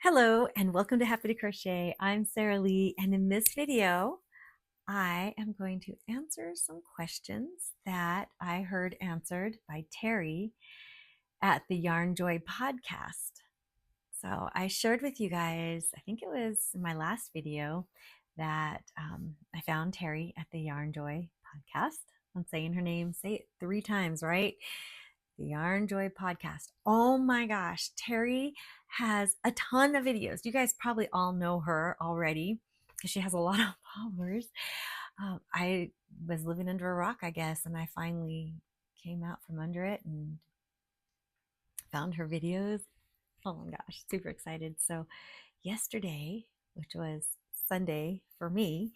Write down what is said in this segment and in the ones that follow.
Hello and welcome to Happy to Crochet. I'm Sarah Lee, and in this video, I am going to answer some questions that I heard answered by Terry at the Yarn Joy podcast. So I shared with you guys, I think it was in my last video, that I found Terry at the Yarn Joy podcast. I'm saying her name, say it 3 times, right? The Yarn Joy podcast. Oh my gosh, Terry has a ton of videos. You guys probably all know her already because she has a lot of followers. I was living under a rock, I guess, and I finally came out from under it and found her videos. Oh my gosh, super excited. So, yesterday, which was Sunday for me,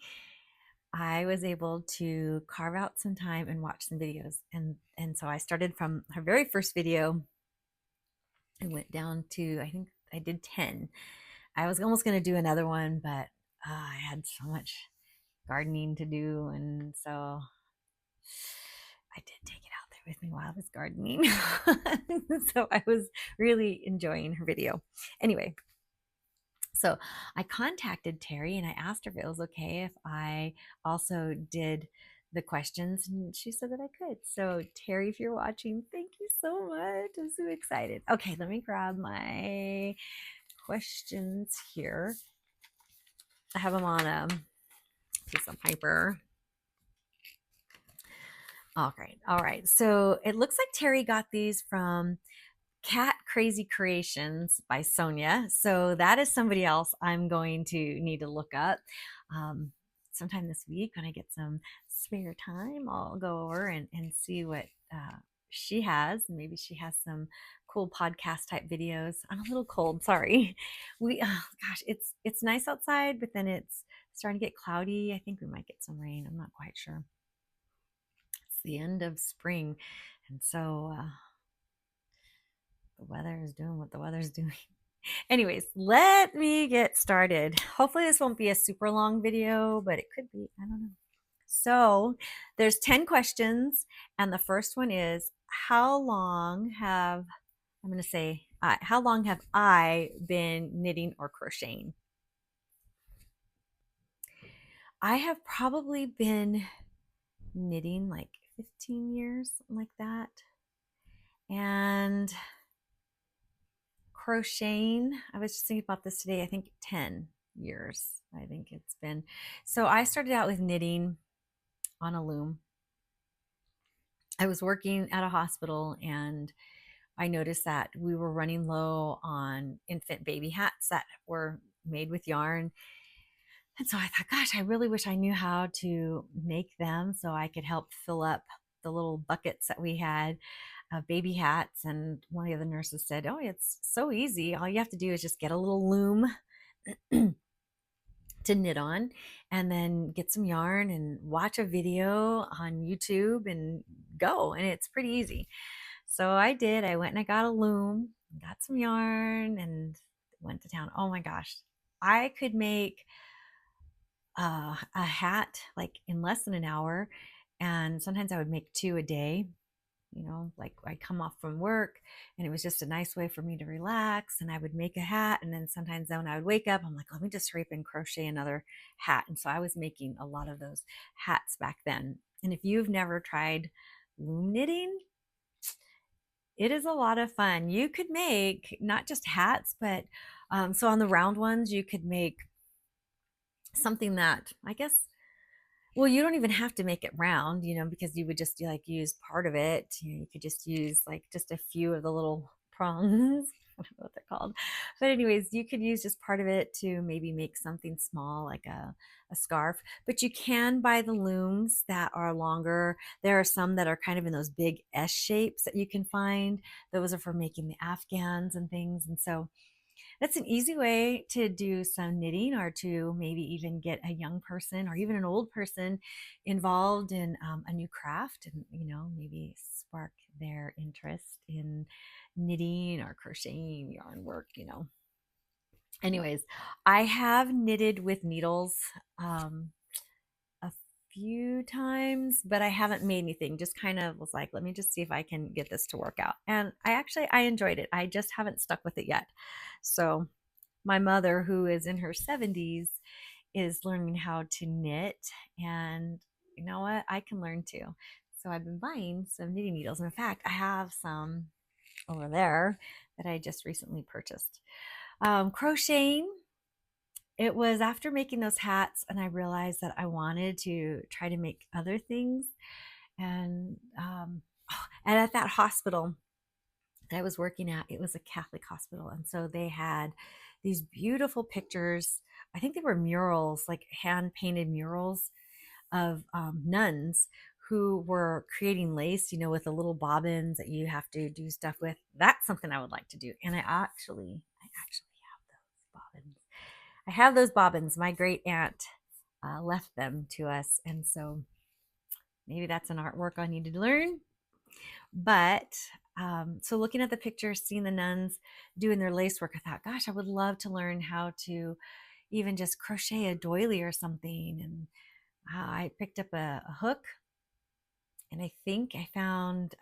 I was able to carve out some time and watch some videos. And so I started from her very first video. I went down to, I think I did 10. I was almost going to do another one, but I had so much gardening to do. And so I did take it out there with me while I was gardening. So I was really enjoying her video. Anyway, so I contacted Terry and I asked her if it was okay if I also did the questions, and she said that I could. So Terry, if you're watching, thank you so much. I'm so excited. Okay, let me grab my questions here. I have them on a piece of paper. All right. So it looks like Terry got these from Cat Crazy Creations by Sonia. So that is somebody else I'm going to need to look up. Um, Sometime this week when I get some spare time, I'll go over and see what she has. Maybe she has some cool podcast type videos. I'm a little cold, sorry. Gosh, it's nice outside, but then it's starting to get cloudy. I think we might get some rain. I'm not quite sure. It's the end of spring, and so the weather is doing what the weather's doing. Anyways, let me get started. Hopefully this won't be a super long video, but it could be. I don't know. So there's 10 questions, and the first one is, how long have, I'm going to say, how long have I been knitting or crocheting? I have probably been knitting like 15 years, something like that. And crocheting, I was just thinking about this today, I think 10 years, I think it's been. So I started out with knitting on a loom. I was working at a hospital and I noticed that we were running low on infant baby hats that were made with yarn. And so I thought, gosh, I really wish I knew how to make them so I could help fill up the little buckets that we had of baby hats. And one of the other nurses said, oh, it's so easy. All you have to do is just get a little loom to knit on and then get some yarn and watch a video on YouTube and go. And it's pretty easy. So I did. I went and I got a loom, got some yarn, and went to town. Oh my gosh. I could make a hat like in less than an hour. And sometimes I would make 2 a day. Like I come off from work and it was just a nice way for me to relax. And I would make a hat. And then sometimes when I would wake up, I'm like, let me just hurry up and crochet another hat. And so I was making a lot of those hats back then. And if you've never tried loom knitting, it is a lot of fun. You could make not just hats, but so on the round ones, you could make something that I guess, well, you don't even have to make it round, because you would just like use part of it. You could just use like just a few of the little prongs. I don't know what they're called. But anyways, you could use just part of it to maybe make something small like a scarf. But you can buy the looms that are longer. There are some that are kind of in those big S shapes that you can find. Those are for making the Afghans and things. And so that's an easy way to do some knitting or to maybe even get a young person or even an old person involved in a new craft and, maybe spark their interest in knitting or crocheting, yarn work. Anyways, I have knitted with needles a few times, but I haven't made anything. Just kind of was like, let me just see if I can get this to work out. And I enjoyed it. I just haven't stuck with it yet. So my mother, who is in her 70s, is learning how to knit. And you know what? I can learn too. So I've been buying some knitting needles. And in fact, I have some over there that I just recently purchased. Crocheting, it was after making those hats, and I realized that I wanted to try to make other things. And at that hospital that I was working at, it was a Catholic hospital. And so they had these beautiful pictures. I think they were murals, like hand painted murals of nuns who were creating lace, with the little bobbins that you have to do stuff with. That's something I would like to do. And I actually have those bobbins. I have those bobbins. My great aunt left them to us. And so maybe that's an artwork I need to learn. But so looking at the pictures, seeing the nuns doing their lace work, I thought, gosh, I would love to learn how to even just crochet a doily or something. And I picked up a hook, and I think I found,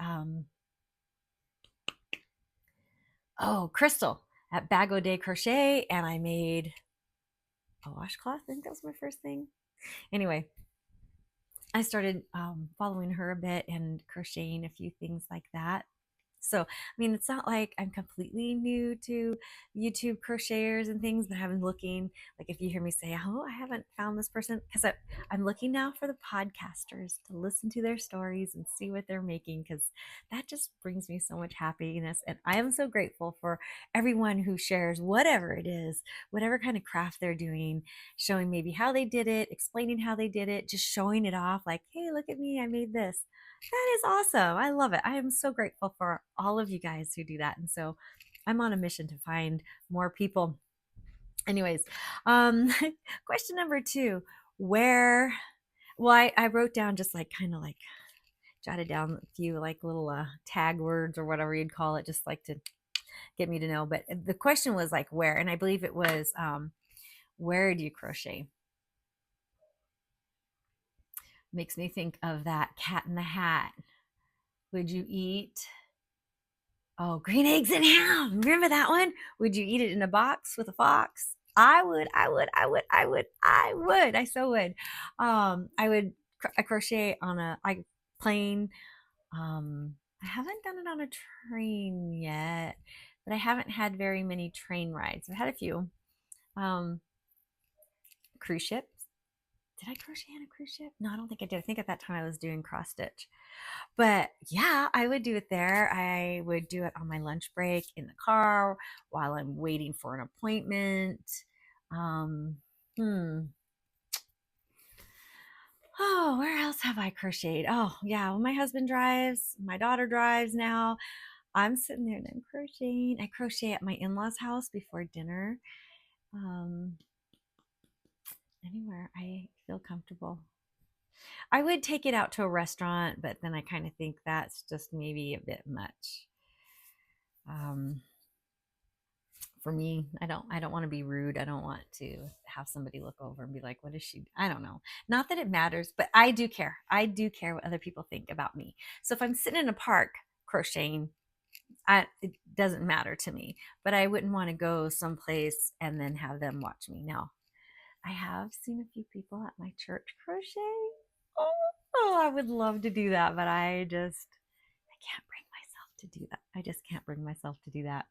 crystal at Bag O' Day Crochet, and I made a washcloth. I think that was my first thing. Anyway, I started following her a bit and crocheting a few things like that. So, I mean, it's not like I'm completely new to YouTube crocheters and things, but I've been looking. Like, if you hear me say, oh, I haven't found this person, because I'm looking now for the podcasters to listen to their stories and see what they're making, because that just brings me so much happiness. And I am so grateful for everyone who shares whatever it is, whatever kind of craft they're doing, showing maybe how they did it, explaining how they did it, just showing it off like, hey, look at me, I made this. That is awesome. I love it. I am so grateful for all of you guys who do that. And so I'm on a mission to find more people. Anyways, question number 2, where, well, I wrote down just like kind of like jotted down a few like little tag words or whatever you'd call it, just like to get me to know. But the question was like where, and I believe it was where do you crochet? Makes me think of that Cat in the Hat. Would you eat green eggs and ham? Remember that one? Would you eat it in a box with a fox? I would. I so would. I would crochet on a plane. I haven't done it on a train yet, but I haven't had very many train rides. I've had a few. Um, Cruise ships. Did I crochet on a cruise ship? No, I don't think I did. I think at that time I was doing cross stitch. But yeah, I would do it there. I would do it on my lunch break in the car while I'm waiting for an appointment. Um, hmm. Oh, where else have I crocheted? Oh, yeah. When my husband drives, my daughter drives now. I'm sitting there and I'm crocheting. I crochet at my in-laws' house before dinner. Um, Anywhere I feel comfortable. I would take it out to a restaurant, but then I kind of think that's just maybe a bit much. Um, for me, I don't want to be rude. I don't want to have somebody look over and be like, what is she? I don't know. Not that it matters, but I do care. I do care what other people think about me. So if I'm sitting in a park crocheting, it doesn't matter to me, but I wouldn't want to go someplace and then have them watch me. Now, I have seen a few people at my church crochet. Oh, I would love to do that, but I can't bring myself to do that. I just can't bring myself to do that.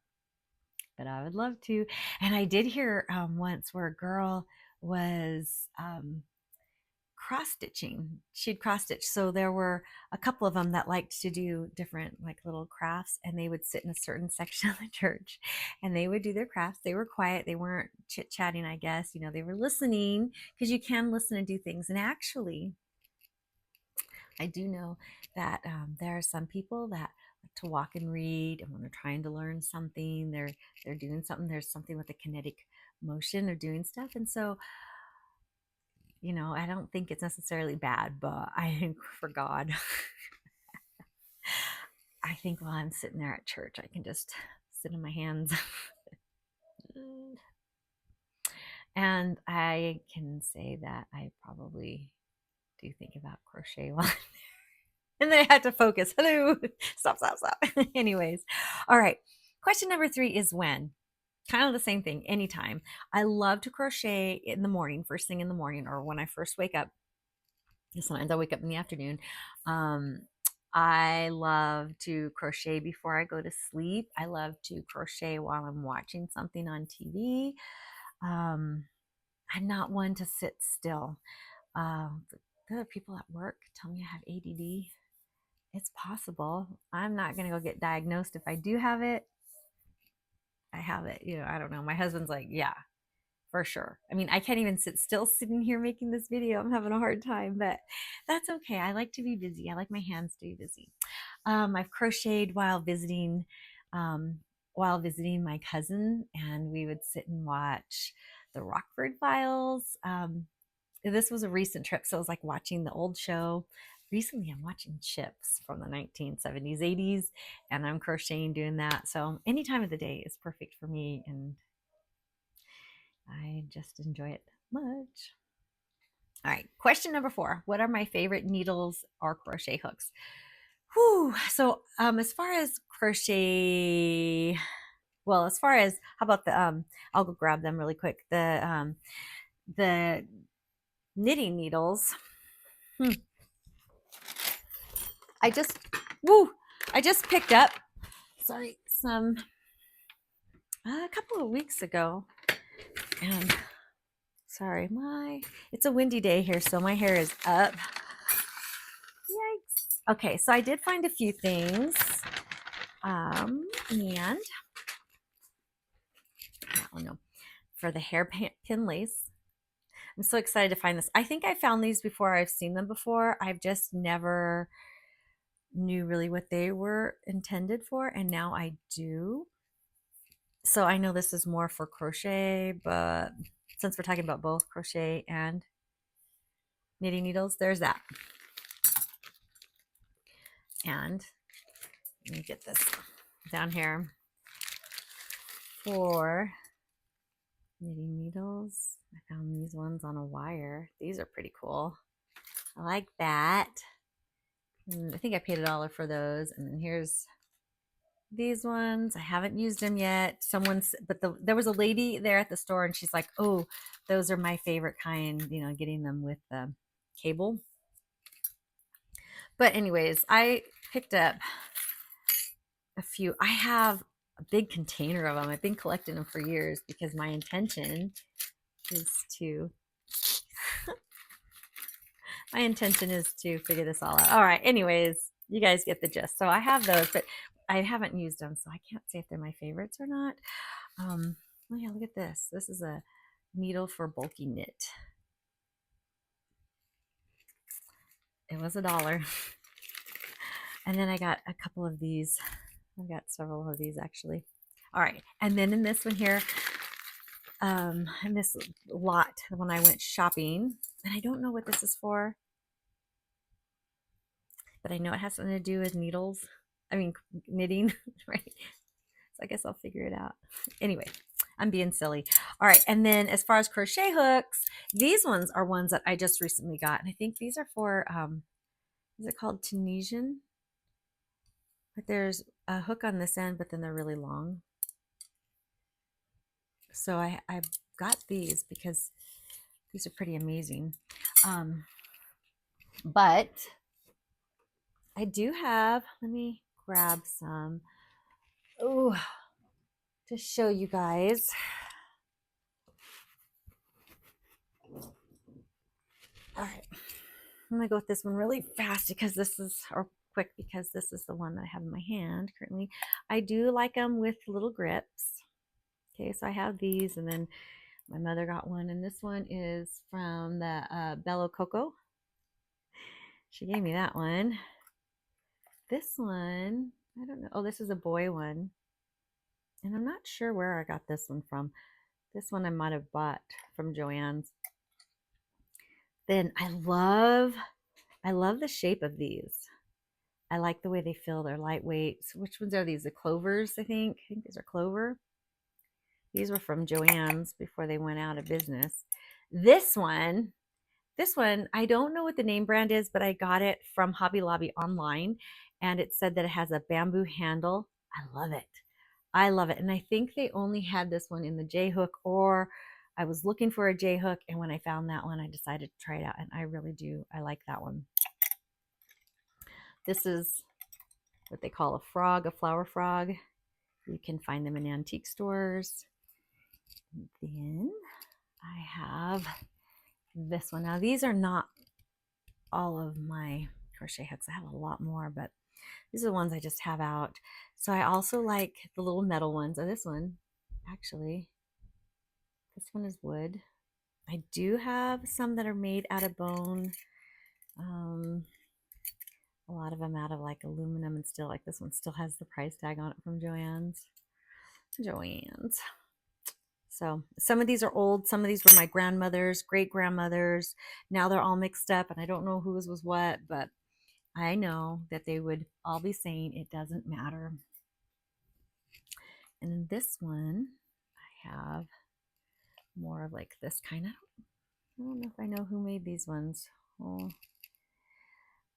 But I would love to. And I did hear once where a girl was cross stitching. She'd cross stitch. So there were a couple of them that liked to do different like little crafts, and they would sit in a certain section of the church and they would do their crafts. They were quiet. They weren't chit chatting, I guess. They were listening, because you can listen and do things. And actually, I do know that there are some people that like to walk and read, and when they're trying to learn something, they're doing something. There's something with the kinetic motion. They're doing stuff, and so I don't think it's necessarily bad, but I think for God, I think while I'm sitting there at church, I can just sit in my hands. And I can say that I probably do think about crochet while and then I had to focus. Hello, stop. Anyways, all right. Question number 3 is when. kind of the same thing anytime. I love to crochet in the morning, first thing in the morning, or when I first wake up. Sometimes I wake up in the afternoon. Um, I love to crochet before I go to sleep. I love to crochet while I'm watching something on TV. Um, I'm not one to sit still. There are people at work tell me I have ADD. It's possible. I'm not going to go get diagnosed. If I do have it, I have it. I don't know. My husband's like, yeah, for sure. I mean, I can't even sit still sitting here making this video. I'm having a hard time, but that's okay. I like to be busy. I like my hands to be busy. I've crocheted um, while visiting my cousin, and we would sit and watch the Rockford Files. This was a recent trip, so it was like watching the old show. Recently, I'm watching Chips from the 1970s, 80s, and I'm crocheting doing that. So any time of the day is perfect for me, and I just enjoy it much. All right, question number 4. What are my favorite needles or crochet hooks? Whew. So, as far as crochet, well, as far as how about I'll go grab them really quick. The knitting needles. I just, woo, I just picked up. Sorry, some a couple of weeks ago, and sorry, it's a windy day here, so my hair is up. Yikes. Okay, so I did find a few things. And oh no, for the hairpin lace. I'm so excited to find this. I think I found these before. I've seen them before. I've just never knew really what they were intended for, and now I do. So I know this is more for crochet, but since we're talking about both crochet and knitting needles, there's that. And let me get this down here. For knitting needles, I found these ones on a wire. These are pretty cool. I like that. I think I paid $1 for those. And then here's these ones. I haven't used them yet. There was a lady there at the store, and she's like, "Oh, those are my favorite kind." Getting them with the cable. But anyways, I picked up a few. I have a big container of them. I've been collecting them for years because my intention is to figure this all out. All right. Anyways, you guys get the gist. So I have those, but I haven't used them, so I can't say if they're my favorites or not. Oh yeah, look at this. This is a needle for bulky knit. It was $1. And then I got a couple of these. I've got several of these actually. All right. And then in this one here, in this lot when I went shopping, and I don't know what this is for, but I know it has something to do with needles. I mean, knitting, right? So I guess I'll figure it out. Anyway, I'm being silly. All right. And then as far as crochet hooks, these ones are ones that I just recently got. And I think these are for, is it called Tunisian? But there's a hook on this end, but then they're really long. So I got these because these are pretty amazing. But I do have, let me grab some, to show you guys. All right, I'm gonna go with this one really fast because or quick because this is the one that I have in my hand currently. I do like them with little grips. Okay, so I have these, and then my mother got one, and this one is from the Bello Coco. She gave me that one. This one, I don't know. Oh, this is a boy one. And I'm not sure where I got this one from. This one I might have bought from Joann's. Then I love the shape of these. I like the way they feel. They're lightweight. So which ones are these? The clovers, I think. I think these are clover. These were from Joann's before they went out of business. This one, I don't know what the name brand is, but I got it from Hobby Lobby online, and it said that it has a bamboo handle. I love it. I love it. And I think they only had this one in the J hook, or I was looking for a J hook. And when I found that one, I decided to try it out. And I really do. I like that one. This is what they call a frog, a flower frog. You can find them in antique stores. Then I have this one. Now, these are not all of my crochet hooks. I have a lot more, but these are the ones I just have out. So I also like the little metal ones. Oh, this one, actually, this one is wood. I do have some that are made out of bone. A lot of them out of like aluminum and steel. Like this one still has the price tag on it from Joann's. So some of these are old. Some of these were my grandmother's, great grandmother's. Now they're all mixed up and I don't know whose was what, but I know that they would all be saying it doesn't matter. And then this one, I have more of like this kind of, I don't know if I know who made these ones. Oh,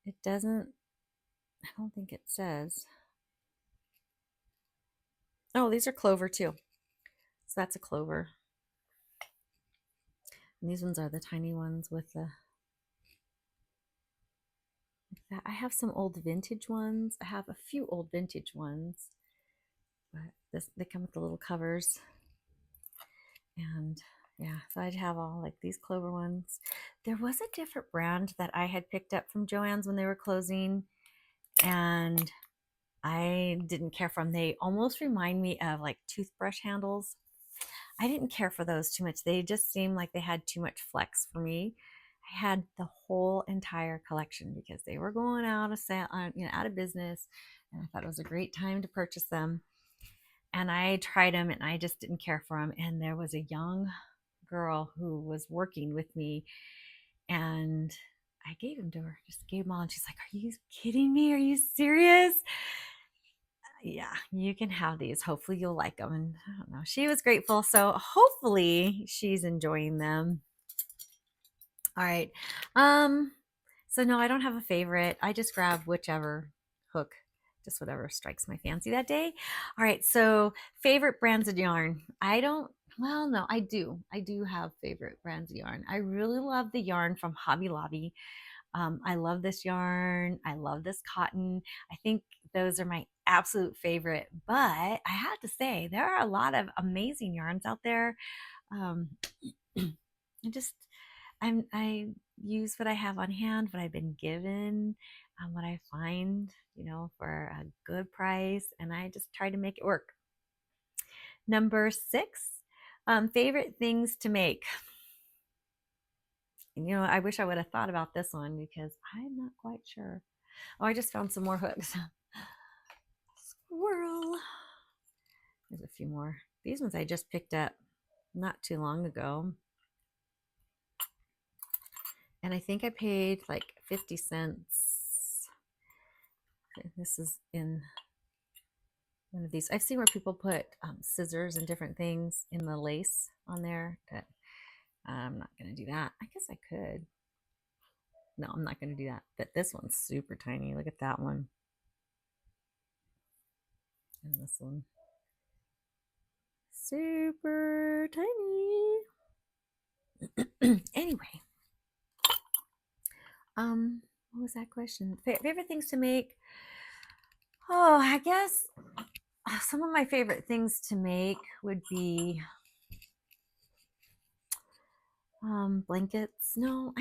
it doesn't, I don't think it says. Oh, these are clover too. So that's a clover. And these ones are the tiny ones with the, like that. I have some old vintage ones. I have a few old vintage ones, but they come with the little covers. And yeah, so I'd have all like these clover ones. There was a different brand that I had picked up from Joann's when they were closing, and I didn't care for them. They almost remind me of like toothbrush handles. I didn't care for those too much. They just seemed like they had too much flex for me. I had the whole entire collection because they were going out of out of business, and I thought it was a great time to purchase them. And I tried them, and I just didn't care for them. And there was a young girl who was working with me, and I gave them to her. Just gave them all, and she's like, "Are you kidding me? Are you serious?" Yeah, you can have these. Hopefully you'll like them. And I don't know, she was grateful. So hopefully she's enjoying them. All right. So no, I don't have a favorite. I just grab whichever hook, just whatever strikes my fancy that day. All right. So favorite brands of yarn. Well, no, I do. I do have favorite brands of yarn. I really love the yarn from Hobby Lobby. I love this yarn. I love this cotton. I think those are my absolute favorite. But I have to say, there are a lot of amazing yarns out there. Um, I use what I have on hand, what I've been given, what I find, for a good price, and I just try to make it work. Number 6, favorite things to make. I wish I would have thought about this one because I'm not quite sure. Oh, I just found some more hooks. Squirrel. There's a few more. These ones I just picked up not too long ago. And I think I paid like 50 cents. This is in one of these. I've seen where people put scissors and different things in the lace on there. But I'm not going to do that. I guess I could. No, I'm not going to do that. But this one's super tiny. Look at that one. And this one. Super tiny. Anyway. What was that question? Favorite things to make? Oh, I guess some of my favorite things to make would be blankets. No,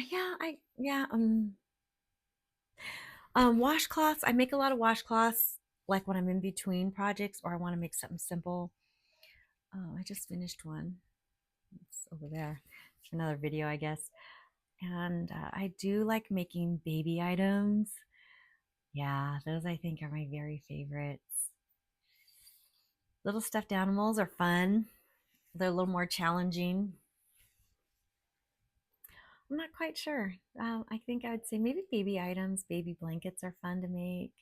washcloths. I make a lot of washcloths, like when I'm in between projects or I want to make something simple. Oh, I just finished one. It's over there. It's another video, I guess. And I do like making baby items. Yeah, those I think are my very favorites. Little stuffed animals are fun. They're a little more challenging. I'm not quite sure. I think I would say maybe baby items, baby blankets are fun to make.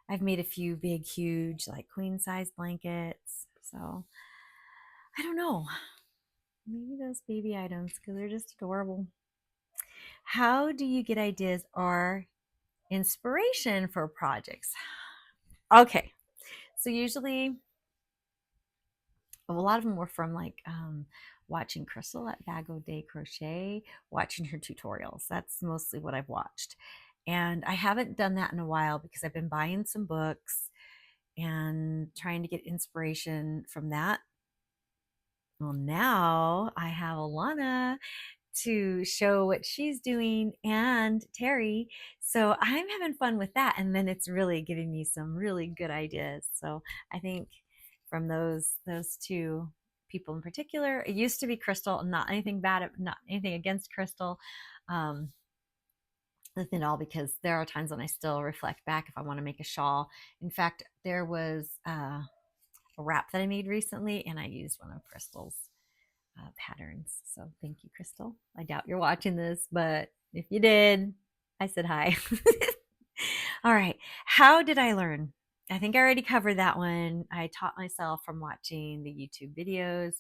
I've made a few big, huge, like queen size blankets. So I don't know. Maybe those baby items because they're just adorable. How do you get ideas or inspiration for projects? Okay. So usually a lot of them were from like watching Crystal at Bag O' Day Crochet, watching her tutorials. That's mostly what I've watched. And I haven't done that in a while because I've been buying some books and trying to get inspiration from that. Well, now I have Alana to show what she's doing and Terry. So I'm having fun with that. And then it's really giving me some really good ideas. So I think from those two people in particular, it used to be Crystal, not anything bad, not anything against Crystal. Um, nothing at all, because there are times when I still reflect back if I want to make a shawl. In fact, there was a wrap that I made recently and I used one of Crystal's patterns. So thank you, Crystal. I doubt you're watching this, but if you did, I said hi. All right. How did I learn? I think I already covered that one. I taught myself from watching the YouTube videos.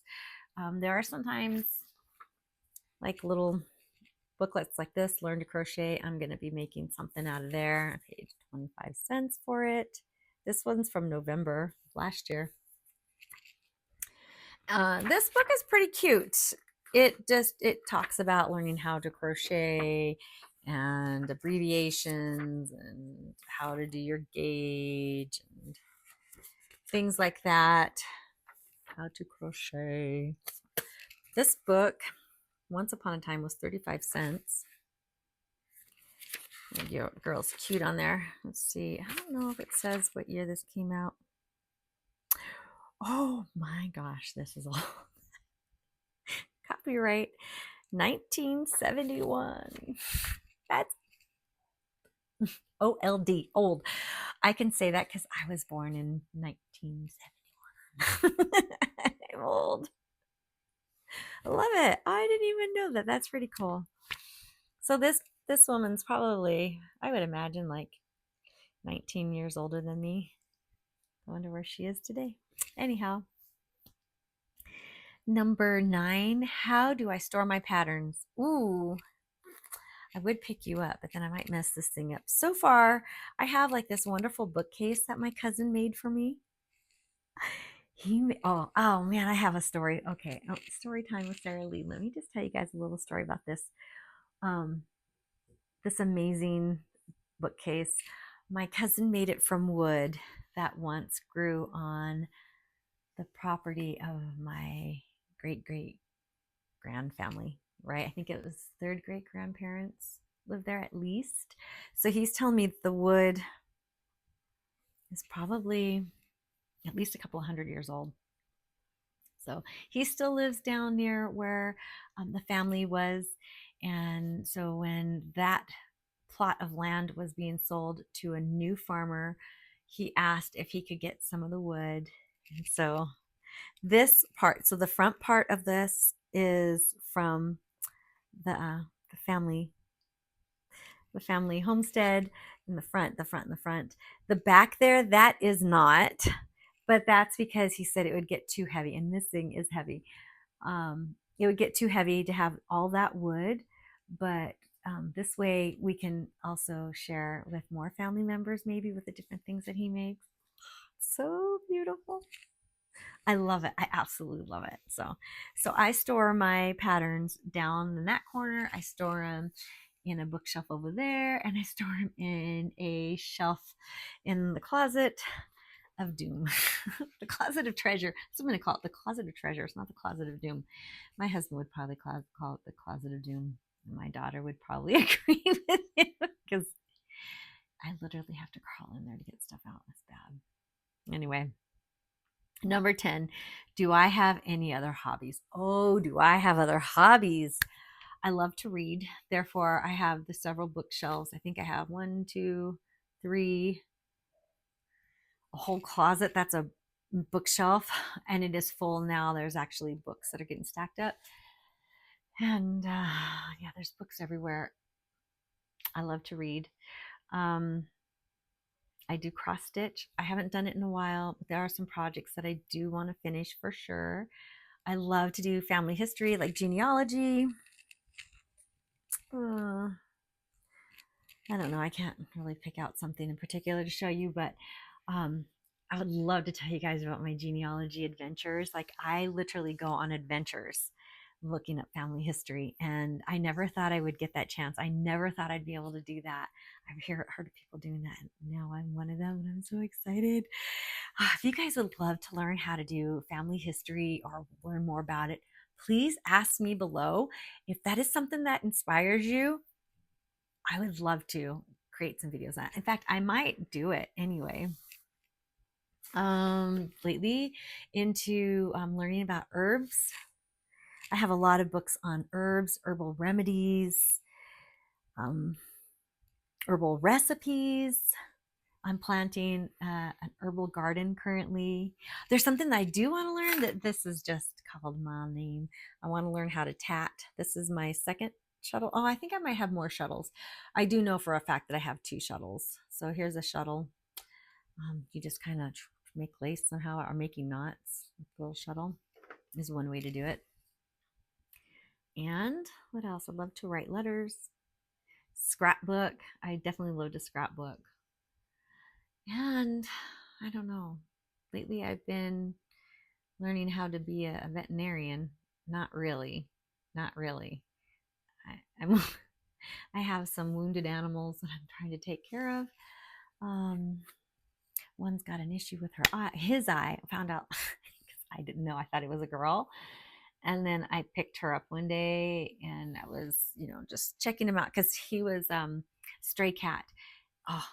There are sometimes like little booklets like this, Learn to Crochet. I'm going to be making something out of there. I paid 25 cents for it. This one's from November last year. This book is pretty cute. It talks about learning how to crochet and abbreviations and how to do your gauge and things like that. How to crochet. This book, once upon a time, was 35 cents. Your girl's cute on there. Let's see. I don't know if it says what year this came out. Oh my gosh, this is all copyright 1971. That's old, old. I can say that because I was born in 1971. I'm old. I love it. I didn't even know that. That's pretty cool. So this woman's probably, I would imagine, like 19 years older than me. I wonder where she is today. Anyhow, number 9, how do I store my patterns? Ooh, I would pick you up, but then I might mess this thing up. So far, I have like this wonderful bookcase that my cousin made for me. Oh man, I have a story. Okay, story time with Sarah Lee. Let me just tell you guys a little story about this. Um, this amazing bookcase. My cousin made it from wood that once grew on the property of my great grandfamily, right? I think it was third great grandparents lived there at least. So he's telling me the wood is probably at least a couple of 100 years old. So he still lives down near where the family was. And so when that plot of land was being sold to a new farmer, he asked if he could get some of the wood. And so this part, so the front part of this is from the family homestead. In the front, the back there, that is not, but that's because he said it would get too heavy, and this thing is heavy. It would get too heavy to have all that wood, but this way we can also share with more family members, maybe with the different things that he makes. So beautiful. I love it. I absolutely love it. So I store my patterns down in that corner. I store them in a bookshelf over there, and I store them in a shelf in the closet of doom. The closet of treasure. So I'm going to call it the closet of treasure. It's not the closet of doom. My husband would probably call it the closet of doom. My daughter would probably agree with him because I literally have to crawl in there to get stuff out. It's bad. Anyway, number 10, do I have any other hobbies? Oh, do I have other hobbies? I love to read. Therefore, I have the several bookshelves. I think I have 1, 2, 3, a whole closet that's a bookshelf, and it is full now. There's actually books that are getting stacked up. And yeah, there's books everywhere. I love to read. I do cross stitch. I haven't done it in a while, but there are some projects that I do want to finish for sure. I love to do family history, like genealogy. I don't know. I can't really pick out something in particular to show you, but I would love to tell you guys about my genealogy adventures. Like, I literally go on adventures looking up family history, and I never thought I would get that chance. I never thought I'd be able to do that. I've heard of people doing that, and now I'm one of them, and I'm so excited. If you guys would love to learn how to do family history or learn more about it, please ask me below. If that is something that inspires you, I would love to create some videos on it. In fact, I might do it anyway. Lately into learning about herbs. I have a lot of books on herbs, herbal remedies, um, herbal recipes. I'm planting an herbal garden currently. There's something that I do want to learn that this is just called my name. I want to learn how to tat. This is my second shuttle. Oh, I think I might have more shuttles. I do know for a fact that I have 2 shuttles. So here's a shuttle. You just kind of make lace somehow, or making knots with a little shuttle is one way to do it. And what else? I'd love to write letters. Scrapbook. I definitely love to scrapbook. And I don't know. Lately I've been learning how to be a veterinarian. Not really. Not really. I'm I have some wounded animals that I'm trying to take care of. One's got an issue with her eye, his eye. I found out because I didn't know. I thought it was a girl. And then I picked her up one day, and I was, just checking him out because he was stray cat. Oh,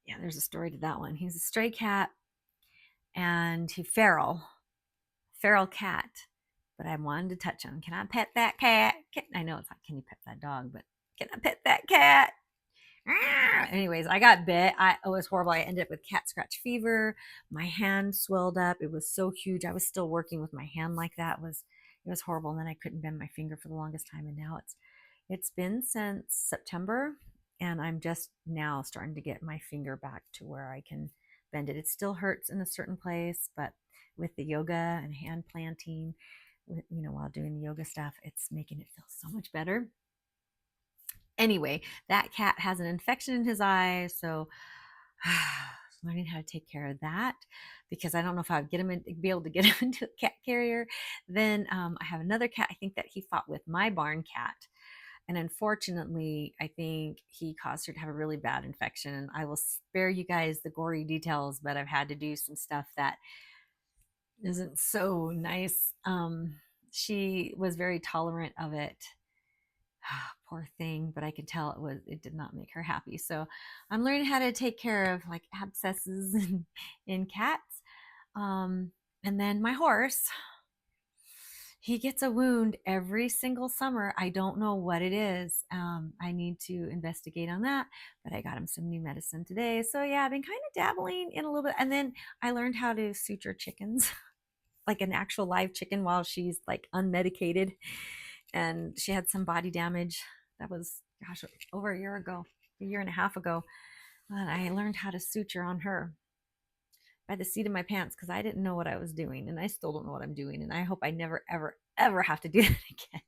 yeah, there's a story to that one. He was a stray cat, and he feral cat. But I wanted to touch him. Can I pet that cat? I know it's not, can you pet that dog? But can I pet that cat? Anyways, I got bit. It was horrible. I ended up with cat scratch fever. My hand swelled up. It was so huge. I was still working with my hand like that. It was horrible. And then I couldn't bend my finger for the longest time. And now it's been since September, and I'm just now starting to get my finger back to where I can bend it. It still hurts in a certain place, but with the yoga and hand planting, while doing the yoga stuff, it's making it feel so much better. Anyway, that cat has an infection in his eye, so learning how to take care of that, because I don't know if I would be able to get him into a cat carrier. Then I have another cat. I think that he fought with my barn cat, and unfortunately, I think he caused her to have a really bad infection. I will spare you guys the gory details, but I've had to do some stuff that isn't so nice. She was very tolerant of it. Poor thing, but I could tell it did not make her happy. So I'm learning how to take care of like abscesses in cats. And then my horse, he gets a wound every single summer. I don't know what it is. I need to investigate on that, but I got him some new medicine today. So yeah, I've been kind of dabbling in a little bit. And then I learned how to suture chickens, like an actual live chicken, while she's like unmedicated. And she had some body damage. That was, gosh, over a year and a half ago. And I learned how to suture on her by the seat of my pants because I didn't know what I was doing. And I still don't know what I'm doing. And I hope I never, ever, ever have to do that again.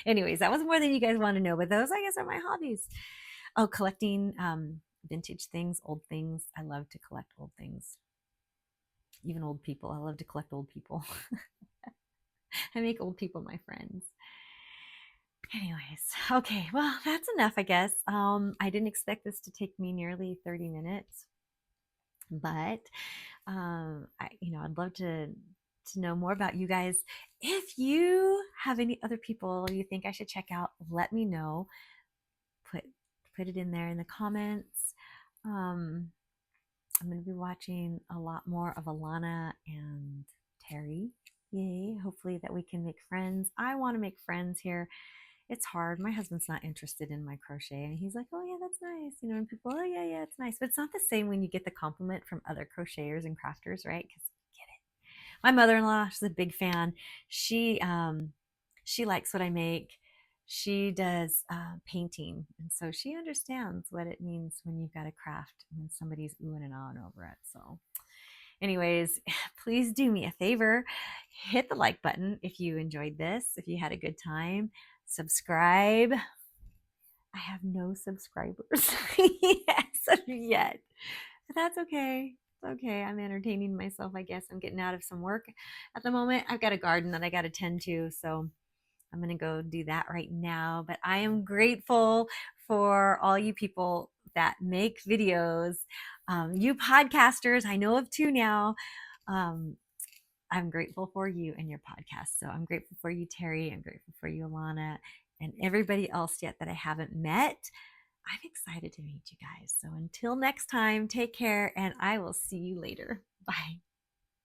Anyways, that was more than you guys want to know. But those, I guess, are my hobbies. Oh, collecting vintage things, old things. I love to collect old things. Even old people. I love to collect old people. I make old people my friends. Anyways, okay, well, that's enough, I guess. I didn't expect this to take me nearly 30 minutes, but I'd love to know more about you guys. If you have any other people you think I should check out, let me know. Put it in there in the comments. I'm going to be watching a lot more of Alana and Terry. Yay! Hopefully that we can make friends. I want to make friends here. It's hard. My husband's not interested in my crochet, and he's like, oh yeah, that's nice, and people, oh yeah, it's nice, but it's not the same when you get the compliment from other crocheters and crafters, right? Because get it. My mother-in-law, she's a big fan. She likes what I make. She does painting, and so she understands what it means when you've got a craft and somebody's oohing and ahhing over it. So anyways, please do me a favor, hit the like button if you enjoyed this, if you had a good time. Subscribe. I have no subscribers yet, but that's okay. Okay, I'm entertaining myself, I guess. I'm getting out of some work at the moment. I've got a garden that I got to tend to, so I'm going to go do that right now. But I am grateful for all you people that make videos. You podcasters, I know of two now. Um, I'm grateful for you and your podcast. So I'm grateful for you, Terry. I'm grateful for you, Alana, and everybody else yet that I haven't met. I'm excited to meet you guys. So until next time, take care, and I will see you later. Bye.